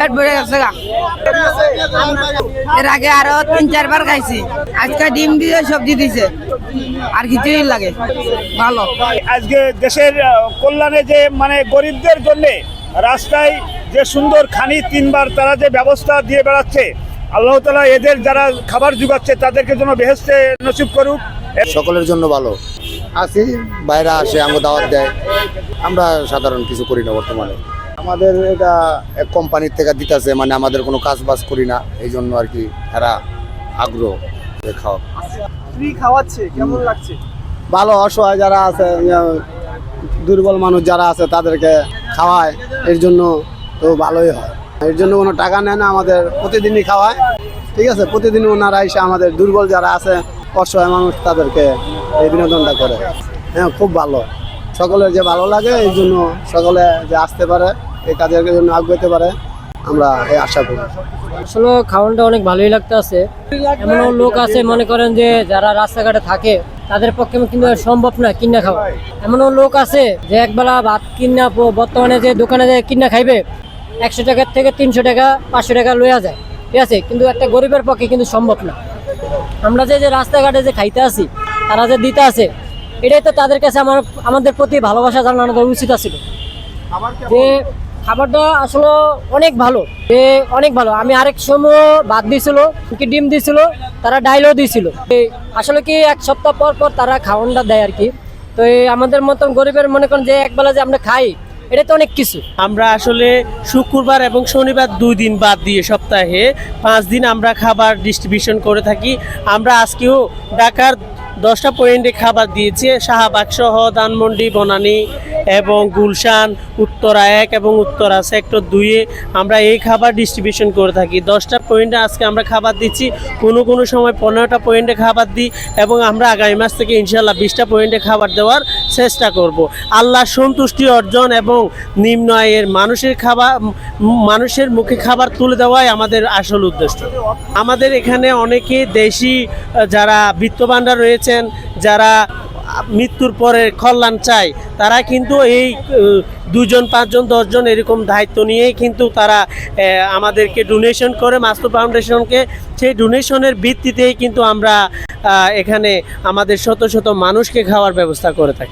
পেট ভরে গেছে গা। এর আগে আরো 3-4 বার খাইছি, আজকে ডিম দিয়ে সবজি দিছে, আর কিছুই লাগে ভালো। আজকে দেশের কল্যাণে যে মানে গরিবদের জন্য রাস্তায় যে সুন্দর খানি 3 বার তারা যে ব্যবস্থা দিয়ে বেড়াচ্ছে, আল্লাহ তাআলা এদের যারা খাবার জোগাচ্ছে তাদেরকে যেন বেহেশতে নসিব করুক। সকলের জন্য ভালো। আসি বাইরে আসে আমাকে দাওয়াত দেয়, আমরা সাধারণ কিছু করি না বর্তমানে। আমাদের এটা এক কোম্পানির থেকে দিতেছে, মানে আমাদের কোনো কাজ বাজ করি না, এই জন্য আর কি এরা আগ্রহ খাওয়া। ফ্রি খাওয়াচ্ছে, কেমন লাগছে? ভালো। অসহায় যারা আছে, দুর্বল মানুষ যারা আছে তাদেরকে খাওয়ায়, এর জন্য তো ভালোই হয়। এর জন্য কোনো টাকা নেয় না, আমাদের প্রতিদিনই খাওয়ায়। ঠিক আছে, প্রতিদিন ওনারা এসে আমাদের দুর্বল যারা আছে, অসহায় মানুষ, তাদেরকে এই বিনোদনটা করে। হ্যাঁ, খুব ভালো। সকলের যে ভালো লাগে, এই জন্য সকলে যে আসতে পারে, এই কাজের জন্য আগ্রহতে পারে, আমরা এই আশা করি। আসলে খাওয়ানটা অনেক ভালোই লাগতে আছে। এমনও লোক আছে মনে করেন যে যারা রাস্তাঘাটে থাকে তাদের পক্ষে কিন্তু সম্ভব না কিনা খাওয়া। এমনও লোক আছে যে একবেলা ভাত কিনা বর্তমানে যে দোকানে যে কিনা খাইবে 100 টাকার থেকে 300 টাকা 500 টাকা লইয়া যায়, ঠিক আছে, কিন্তু একটা গরিবের পক্ষে কিন্তু সম্ভব না। আমরা যে রাস্তাঘাটে যে খাইতে আসি, তারা যে দিতে আছে, এটাই তো তাদের কাছে আমাদের প্রতি ভালোবাসা জানানো উচিত ছিল। যে খাবারটা আসলে অনেক ভালো, অনেক ভালো। আমি আরেক সময় ভাত দিয়েছিল, কি ডিম দিয়েছিল, তারা ডাইলও দিয়েছিল। আসলে কি 1 সপ্তাহ পর পর তারা খাওয়ানটা দেয় আর কি। তো আমাদের মতন গরিবের মনে করেন যে একবেলা যে আমরা খাই, এটা তো অনেক কিছু। আমরা আসলে শুক্রবার এবং শনিবার 2 দিন বাদ দিয়ে সপ্তাহে 5 দিন আমরা খাবার ডিস্ট্রিবিউশন করে থাকি। আমরা আজকেও ঢাকার 10টা পয়েন্টে খাবার দিয়েছি, শাহবাগ সহ ধানমন্ডি, বনানী এবং গুলশান, উত্তরা 1 এবং উত্তরা সেক্টর 2-এ আমরা এই খাবার ডিস্ট্রিবিউশন করে থাকি। 10টা পয়েন্টে আজকে আমরা খাবার দিচ্ছি, কোনো সময় 15টা পয়েন্টে খাবার দিই, এবং আমরা আগামী মাস থেকে ইনশাল্লাহ 20টা পয়েন্টে খাবার দেওয়ার চেষ্টা করব। আল্লাহর সন্তুষ্টি অর্জন এবং নিম্ন আয়ের মানুষের মুখে খাবার তুলে দেওয়াই আমাদের আসল উদ্দেশ্য। আমাদের এখানে অনেকে দেশি যারা বিত্তবানরা রয়েছেন, যারা মৃত্যুর পরে কল্যাণ চায়, তারা কিন্তু এই 2 জন 5 জন 10 জন এরকম দায়িত্ব নিয়েই কিন্তু তারা আমাদেরকে ডোনেশন করে, মাস্টার ফাউন্ডেশনকে। সেই ডোনেশনের ভিত্তিতেই কিন্তু আমরা এখানে আমাদের শত শত মানুষকে খাওয়ার ব্যবস্থা করে থাকি।